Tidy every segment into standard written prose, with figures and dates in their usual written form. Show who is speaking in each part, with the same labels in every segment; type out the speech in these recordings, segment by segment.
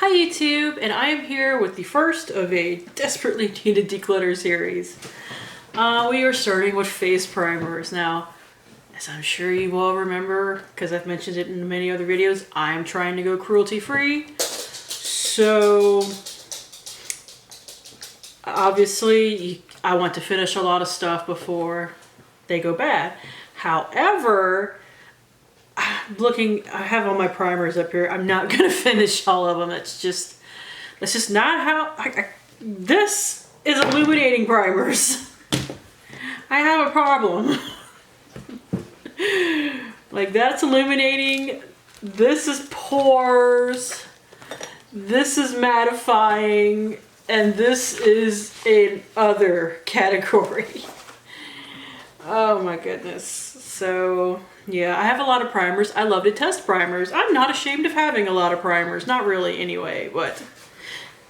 Speaker 1: Hi YouTube, and I am here with the first of a desperately needed declutter series. We are starting with face primers. Now, as I'm sure you all remember, because I've mentioned it in many other videos, I'm trying to go cruelty-free. So, obviously, I want to finish a lot of stuff before they go bad. However, I have all my primers up here. I'm not gonna finish all of them. That's just not how this is illuminating primers. I have a problem. Like, that's illuminating. This is pores. This is mattifying. And this is an other category. Oh my goodness. So yeah, I have a lot of primers. I love to test primers. I'm not ashamed of having a lot of primers. Not really anyway, but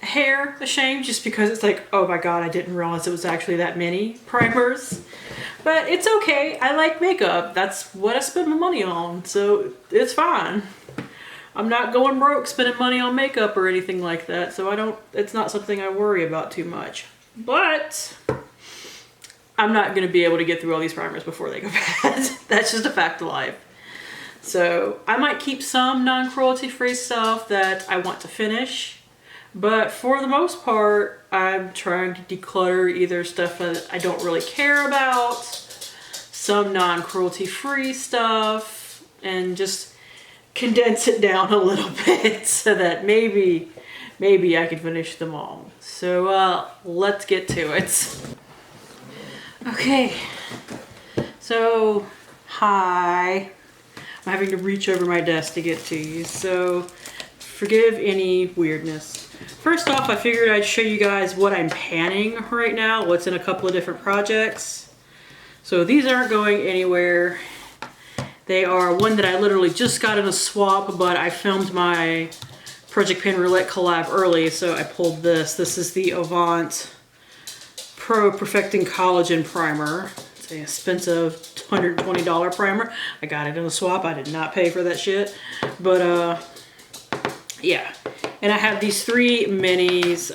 Speaker 1: hair ashamed just because it's like, oh my god, I didn't realize it was actually that many primers. But it's okay. I like makeup. That's what I spend my money on. So it's fine. I'm not going broke spending money on makeup or anything like that. So it's not something I worry about too much. But I'm not going to be able to get through all these primers before they go bad. That's just a fact of life. So I might keep some non-cruelty free stuff that I want to finish. But for the most part, I'm trying to declutter either stuff that I don't really care about, some non-cruelty free stuff, and just condense it down a little bit so that maybe I can finish them all. So let's get to it. Okay, so hi. I'm having to reach over my desk to get to you, so forgive any weirdness. First off, I figured I'd show you guys what I'm panning right now, what's in a couple of different projects. So these aren't going anywhere. They are one that I literally just got in a swap, but I filmed my Project Pan Roulette collab early, so I pulled this. This is the Avant Pro Perfecting Collagen Primer. It's an expensive $120 primer. I got it in a swap. I did not pay for that shit. But yeah. And I have these three minis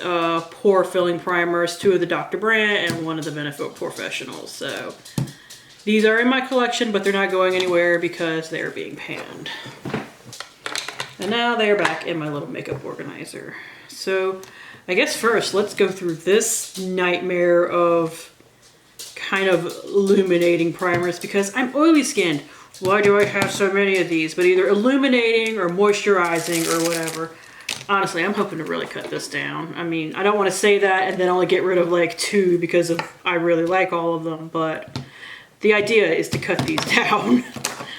Speaker 1: pore filling primers, two of the Dr. Brandt and one of the Benefit Professionals. So these are in my collection, but they're not going anywhere because they're being panned. And now they're back in my little makeup organizer. So I guess first, let's go through this nightmare of kind of illuminating primers because I'm oily skinned. Why do I have so many of these? But either illuminating or moisturizing or whatever. Honestly, I'm hoping to really cut this down. I mean, I don't want to say that and then only get rid of like two because I really like all of them, but the idea is to cut these down.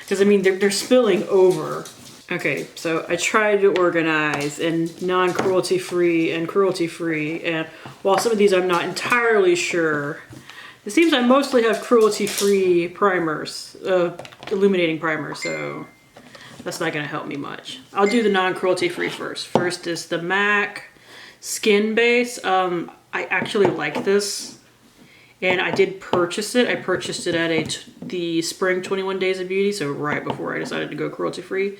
Speaker 1: Because I mean, they're spilling over. Okay, so I tried to organize and non-cruelty free and cruelty free, and while some of these I'm not entirely sure, it seems I mostly have cruelty free primers, illuminating primers, so that's not going to help me much. I'll do the non-cruelty free first. First is the MAC Skin Base. I actually like this, and I did purchase it. I purchased it at the Spring 21 Days of Beauty, so right before I decided to go cruelty free.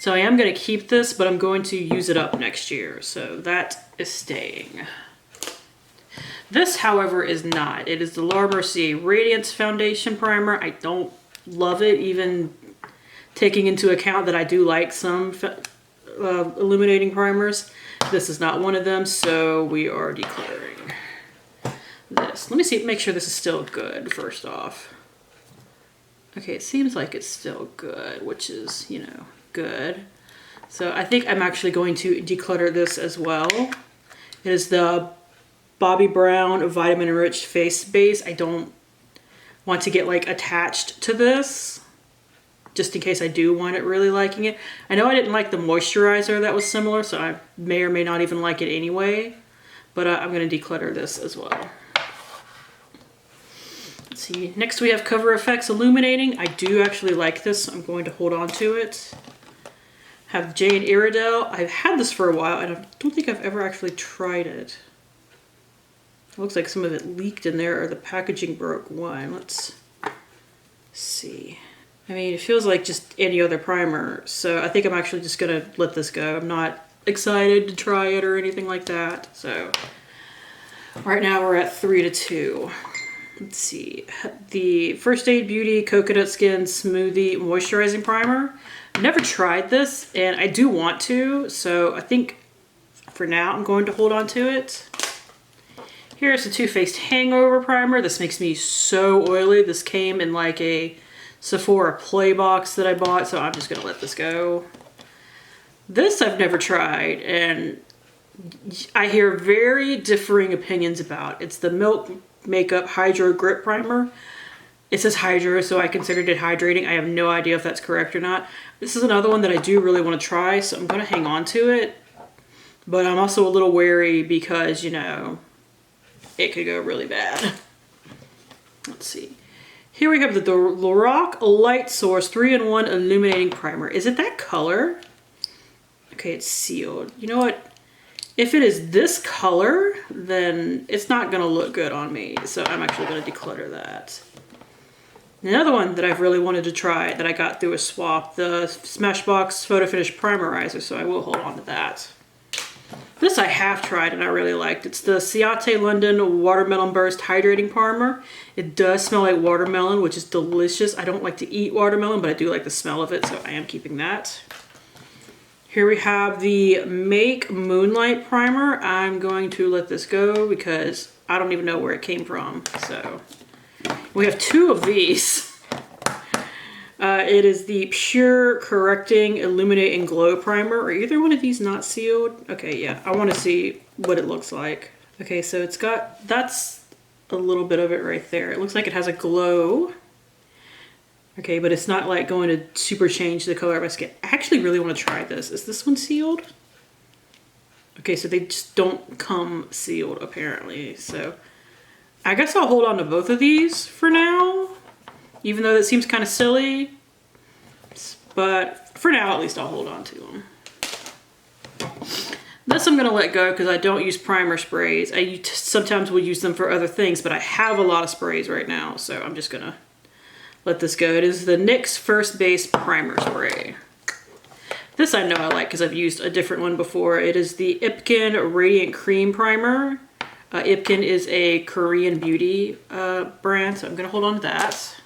Speaker 1: So I am going to keep this, but I'm going to use it up next year. So that is staying. This, however, is not. It is the Laura Mercier Radiance Foundation Primer. I don't love it, even taking into account that I do like some illuminating primers. This is not one of them, so we are decluttering this. Let me see, make sure this is still good first off. Okay, it seems like it's still good, which is, you know, good. So I think I'm actually going to declutter this as well. It is the Bobbi Brown Vitamin Enriched Face Base. I don't want to get like attached to this, just in case I do wind up really liking it. I know I didn't like the moisturizer that was similar, so I may or may not even like it anyway, but I'm going to declutter this as well. Let's see, next we have Cover FX Illuminating. I do actually like this, so I'm going to hold on to it. Have Jade Iredale. I've had this for a while, and I don't think I've ever actually tried it. It looks like some of it leaked in there, or the packaging broke one. Let's see. I mean, it feels like just any other primer, so I think I'm actually just gonna let this go. I'm not excited to try it or anything like that. So right now we're at 3-2. Let's see. The First Aid Beauty Coconut Skin Smoothie Moisturizing Primer. I've never tried this and I do want to, so I think for now I'm going to hold on to it. Here's the Too Faced Hangover Primer. This makes me so oily. This came in like a Sephora Play box that I bought, so I'm just gonna let this go. This I've never tried, and I hear very differing opinions about. It's the Milk Makeup Hydro Grip Primer. It says hydro, so I considered it hydrating. I have no idea if that's correct or not. This is another one that I do really want to try, so I'm gonna hang on to it. But I'm also a little wary because, you know, it could go really bad. Let's see. Here we have the Lorac Light Source 3-in-1 Illuminating Primer. Is it that color? Okay, it's sealed. You know what? If it is this color, then it's not gonna look good on me. So I'm actually gonna declutter that. Another one that I've really wanted to try that I got through a swap, the Smashbox Photo Finish Primerizer, so I will hold on to that. This I have tried and I really liked. It's the Ciate London Watermelon Burst Hydrating Primer. It does smell like watermelon, which is delicious. I don't like to eat watermelon, but I do like the smell of it, so I am keeping that. Here we have the Make Moonlight Primer. I'm going to let this go because I don't even know where it came from. So we have 2 of these. It is the Pure Correcting Illuminate and Glow Primer. Are either one of these not sealed? Okay, yeah, I want to see what it looks like. Okay, so it's got, that's a little bit of it right there. It looks like it has a glow. Okay, but it's not like going to super change the color of my skin. I actually really want to try this. Is this one sealed? Okay, so they just don't come sealed apparently. So I guess I'll hold on to both of these for now. Even though that seems kind of silly, but for now at least I'll hold on to them. This I'm gonna let go because I don't use primer sprays. I sometimes will use them for other things, but I have a lot of sprays right now, so I'm just gonna let this go. It is the NYX First Base Primer Spray. This I know I like because I've used a different one before. It is the Ipkin Radiant Cream Primer. Ipkin is a Korean beauty brand, so I'm gonna hold on to that.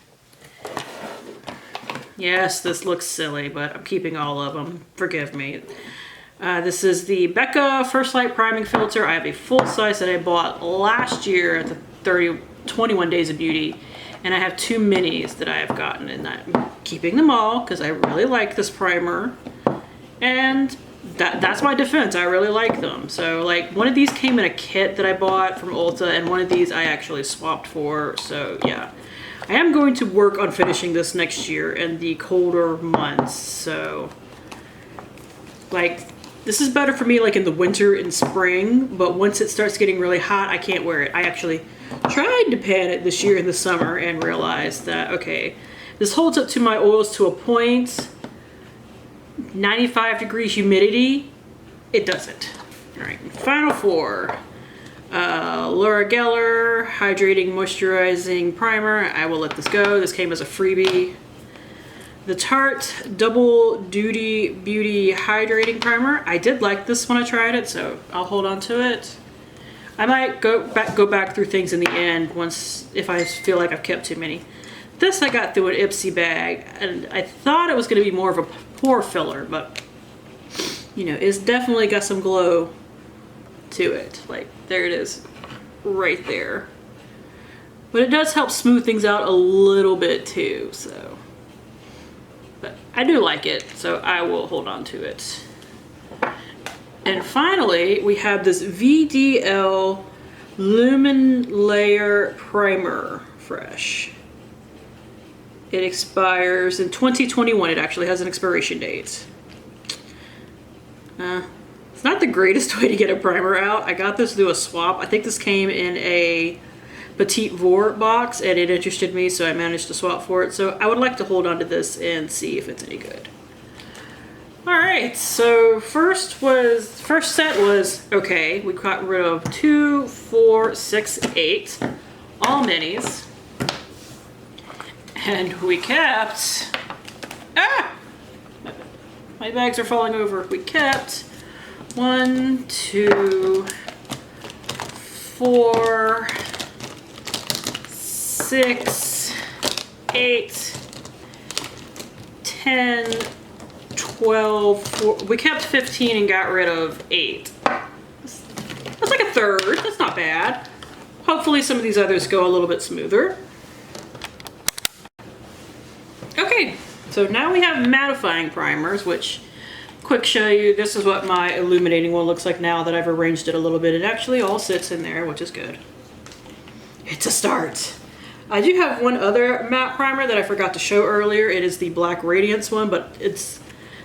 Speaker 1: Yes, this looks silly, but I'm keeping all of them. Forgive me. This is the Becca First Light Priming Filter. I have a full size that I bought last year at the 21 Days of Beauty. And I have 2 minis that I have gotten, and I'm keeping them all because I really like this primer. And that's my defense. I really like them. So like one of these came in a kit that I bought from Ulta, and one of these I actually swapped for. So yeah. I am going to work on finishing this next year in the colder months, so like this is better for me like in the winter and spring, but once it starts getting really hot, I can't wear it. I actually tried to pan it this year in the summer and realized that, okay, this holds up to my oils to a point. 95-degree humidity, it doesn't. All right, final 4. Laura Geller Hydrating Moisturizing Primer. I will let this go. This came as a freebie. The Tarte Double Duty Beauty Hydrating Primer. I did like this when I tried it, so I'll hold on to it. I might go back through things in the end once if I feel like I've kept too many. This I got through an Ipsy bag, and I thought it was going to be more of a pore filler, but you know, it's definitely got some glow to it. Like there it is right there, but it does help smooth things out a little bit too, so but I do like it, so I will hold on to it. And finally we have this VDL Lumen Layer Primer Fresh. It expires in 2021. It actually has an expiration date. It's not the greatest way to get a primer out. I got this through a swap. I think this came in a Petite Vort box and it interested me, so I managed to swap for it. So I would like to hold on to this and see if it's any good. All right, so first set was okay. We got rid of 2, 4, 6, 8, all minis. And we kept, my bags are falling over. We kept 1, 2, 4, 6, 8, 10, 12, 4. We kept 15 and got rid of 8. That's like a third. That's not bad. Hopefully some of these others go a little bit smoother. Okay, so now we have mattifying primers, which, quick show you, this is what my illuminating one looks like now that I've arranged it a little bit. It actually all sits in there, which is good. It's a start. I do have one other matte primer that I forgot to show earlier. It is the Black Radiance one, but it's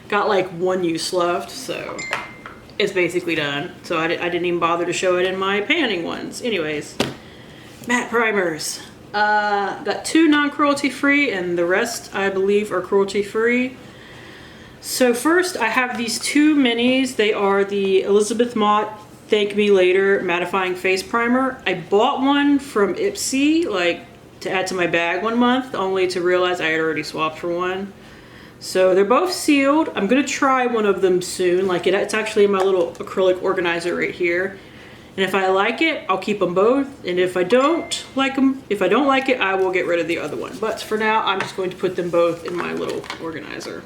Speaker 1: got like one use left, so it's basically done. So I didn't even bother to show it in my panning ones. Anyways, matte primers. Got 2 non-cruelty free and the rest I believe are cruelty free. So first I have these 2 minis. They are the Elizabeth Mott Thank Me Later Mattifying Face Primer. I bought one from Ipsy like to add to my bag one month, only to realize I had already swapped for one. So they're both sealed. I'm gonna try one of them soon. Like it's actually in my little acrylic organizer right here. And if I like it, I'll keep them both. And if I don't like it, I will get rid of the other one. But for now, I'm just going to put them both in my little organizer.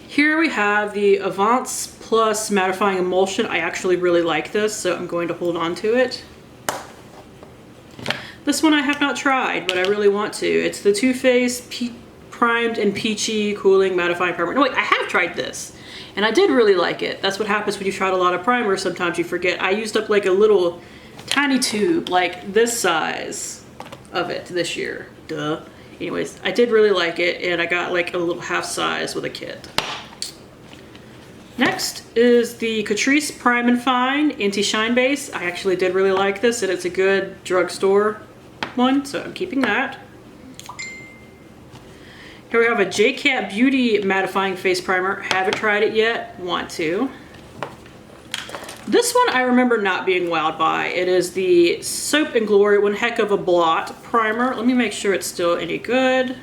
Speaker 1: Here we have the Avance Plus Mattifying Emulsion. I actually really like this, so I'm going to hold on to it. This one I have not tried, but I really want to. It's the Too Faced Primed and Peachy Cooling Mattifying Primer. No, wait, I have tried this. And I did really like it. That's what happens when you try a lot of primers. Sometimes you forget. I used up like a little tiny tube, like this size of it this year. Duh. Anyways, I did really like it, and I got like a little half size with a kit. Next is the Catrice Prime and Fine Anti-Shine Base. I actually did really like this, and it's a good drugstore one, so I'm keeping that. Here we have a J-Cat Beauty Mattifying Face Primer. Haven't tried it yet, want to. This one I remember not being wowed by. It is the Soap and Glory One Heck of a Blot Primer. Let me make sure it's still any good.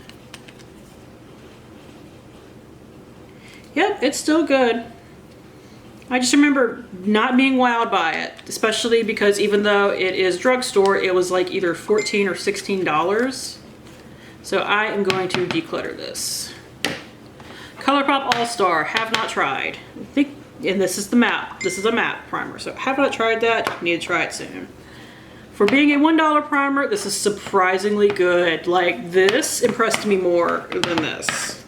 Speaker 1: Yep, it's still good. I just remember not being wowed by it, especially because even though it is drugstore, it was like either $14 or $16. So I am going to declutter this. ColourPop All-Star, have not tried. And this is the matte. This is a matte primer, so have not tried that. Need to try it soon. For being a $1 primer, this is surprisingly good. Like, this impressed me more than this.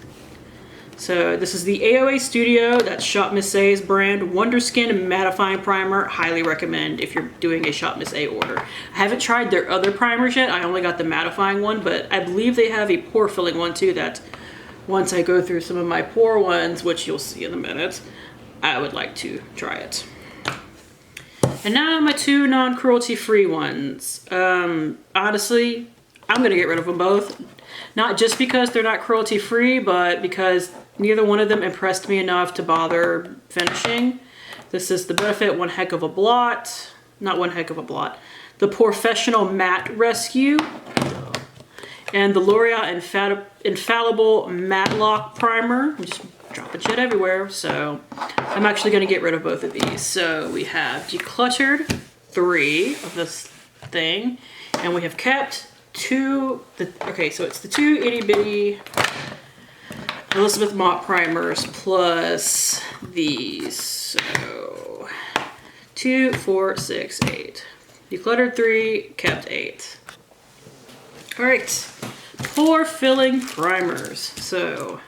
Speaker 1: So this is the AOA Studio, that's Shop Miss A's brand, Wonder Skin Mattifying Primer. Highly recommend if you're doing a Shop Miss A order. I haven't tried their other primers yet. I only got the mattifying one, but I believe they have a pore filling one too that once I go through some of my pore ones, which you'll see in a minute, I would like to try it. And now my 2 non-cruelty free ones. Honestly, I'm gonna get rid of them both. Not just because they're not cruelty free, but because neither one of them impressed me enough to bother finishing. This is the Benefit One Heck of a Blot. Not One Heck of a Blot. The Professional Matte Rescue. And the L'Oreal Infallible Matte Lock Primer. I'm just dropping shit everywhere. So I'm actually going to get rid of both of these. So we have decluttered 3 of this thing. And we have kept 2, okay, so it's the 2 itty bitty Elizabeth Mott primers plus these. So 2, 4, 6, 8. Decluttered 3, kept 8. All right, pore filling primers. So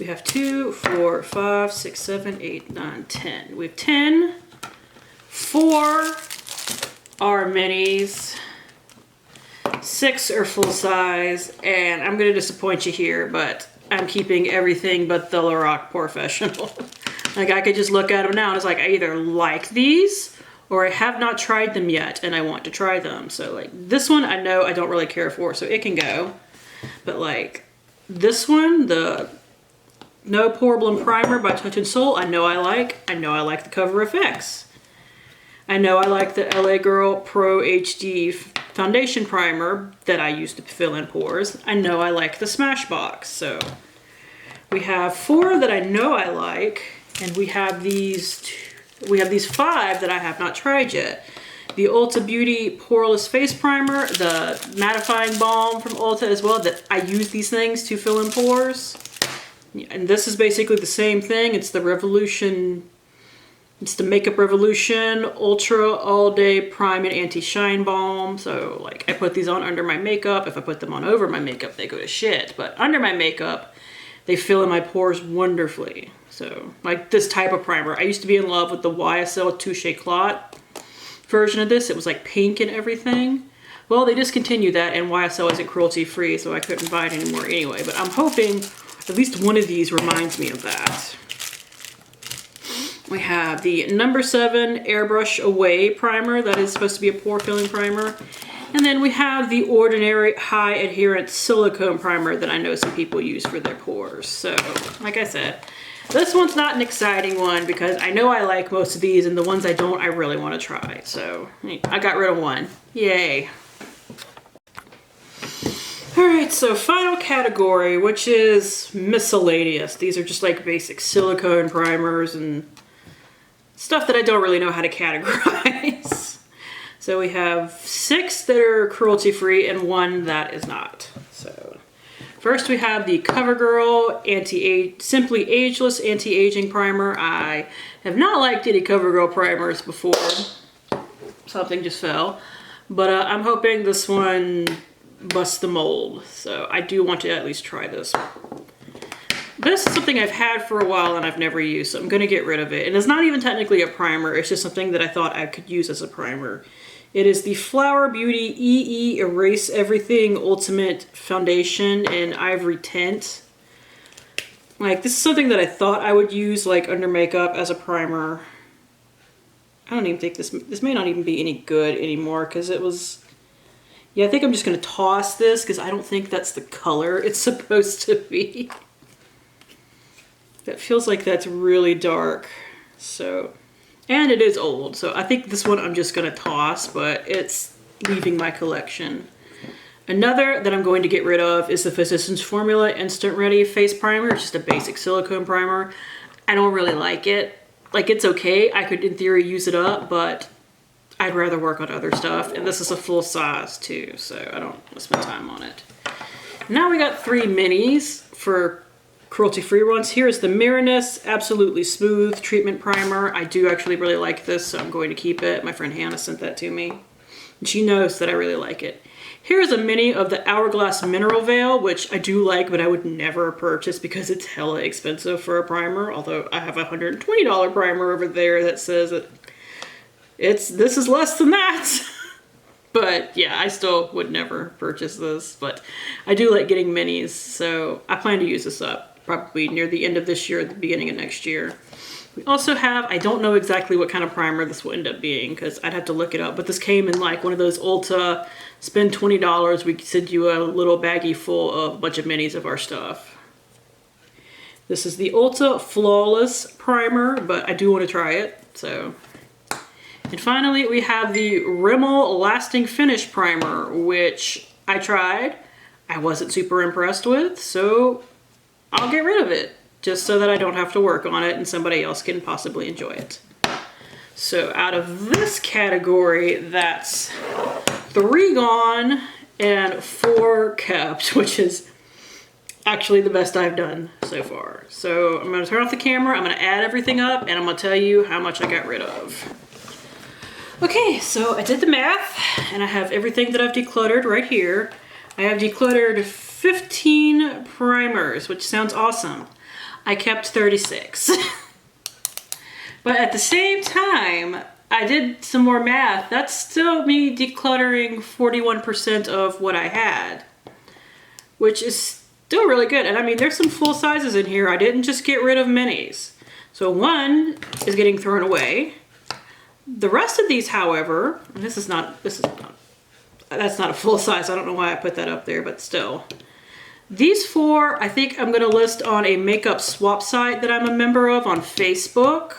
Speaker 1: we have 2, 4, 5, 6, 7, 8, 9, 10. We have 10. 4 are minis. 6 are full size, and I'm gonna disappoint you here, but I'm keeping everything but the Lorac Professional. Like, I could just look at them now and it's like, I either like these or I have not tried them yet and I want to try them. So like this one I know I don't really care for, so it can go. But like this one, the No Pore Primer by Touch in Sol, I know I like. I know I like the Cover FX. I know I like the LA Girl Pro HD Foundation Primer that I use to fill in pores. I know I like the Smashbox. So we have 4 that I know I like, And we have these 5 that I have not tried yet. The Ulta Beauty Poreless Face Primer, the mattifying balm from Ulta as well, that I use these things to fill in pores. And this is basically the same thing. It's the Makeup Revolution Ultra All Day Prime and Anti-Shine Balm. So like I put these on under my makeup. If I put them on over my makeup, they go to shit. But under my makeup, they fill in my pores wonderfully. So like this type of primer. I used to be in love with the YSL Touche Clot version of this. It was like pink and everything. Well, they discontinued that and YSL isn't cruelty free, so I couldn't buy it anymore anyway. But I'm hoping at least one of these reminds me of that. We have the number 7 Airbrush Away Primer. That is supposed to be a pore filling primer. And then we have the Ordinary High Adherence Silicone Primer that I know some people use for their pores. So, like I said, this one's not an exciting one because I know I like most of these, and the ones I don't, I really want to try. So I got rid of one. Yay. All right, so final category, which is miscellaneous. These are just like basic silicone primers and stuff that I don't really know how to categorize. So we have 6 that are cruelty-free and 1 that is not. So first we have the CoverGirl Simply Ageless Anti-Aging Primer. I have not liked any CoverGirl primers before. Something just fell. But I'm hoping this one busts the mold. So I do want to at least try this. This is something I've had for a while and I've never used, so I'm going to get rid of it. And it's not even technically a primer. It's just something that I thought I could use as a primer. It is the Flower Beauty EE Erase Everything Ultimate Foundation in Ivory Tint. Like, this is something that I thought I would use, like, under makeup as a primer. I don't even think this may not even be any good anymore, because it was... Yeah, I think I'm just going to toss this, because I don't think that's the color it's supposed to be. That feels like that's really dark. So... And it is old, so I think this one I'm just going to toss, but it's leaving my collection. Another that I'm going to get rid of is the Physicians Formula Instant Ready Face Primer. It's just a basic silicone primer. I don't really like it. Like, it's okay. I could, in theory, use it up, but I'd rather work on other stuff. And this is a full size, too, so I don't want to spend time on it. Now we got 3 minis for cruelty-free ones. Here's the Miraness Absolutely Smooth Treatment Primer. I do actually really like this, so I'm going to keep it. My friend Hannah sent that to me, and she knows that I really like it. Here's a mini of the Hourglass Mineral Veil, which I do like, but I would never purchase because it's hella expensive for a primer, although I have a $120 primer over there that says that this is less than that. But yeah, I still would never purchase this, but I do like getting minis, so I plan to use this up probably near the end of this year, at the beginning of next year. We also have, I don't know exactly what kind of primer this will end up being because I'd have to look it up, but this came in like one of those Ulta, spend $20, we send you a little baggie full of a bunch of minis of our stuff. This is the Ulta Flawless Primer, but I do want to try it, so. And finally, we have the Rimmel Lasting Finish Primer, which I tried. I wasn't super impressed with, so I'll get rid of it just so that I don't have to work on it and somebody else can possibly enjoy it. So out of this category, that's 3 gone and 4 kept, which is actually the best I've done so far. So I'm going to turn off the camera, I'm going to add everything up, and I'm going to tell you how much I got rid of. Okay, so I did the math, and I have everything that I've decluttered right here. I have decluttered 15 primers, which sounds awesome. I kept 36. But at the same time, I did some more math. That's still me decluttering 41% of what I had, which is still really good. And I mean, there's some full sizes in here. I didn't just get rid of minis. So 1 is getting thrown away. The rest of these, however, and that's not a full size. I don't know why I put that up there, but still. These 4, I think I'm gonna list on a makeup swap site that I'm a member of on Facebook.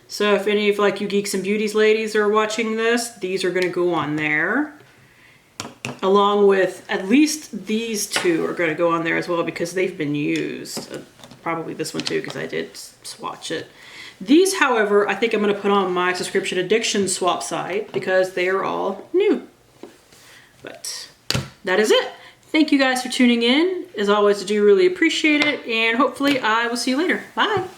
Speaker 1: So if any of like you Geeks and Beauties ladies are watching this, these are gonna go on there. Along with at least these 2 are gonna go on there as well because they've been used. Probably this one too because I did swatch it. These, however, I think I'm going to put on my subscription addiction swap site because they are all new. But that is it. Thank you guys for tuning in. As always, I do really appreciate it, and hopefully I will see you later. Bye.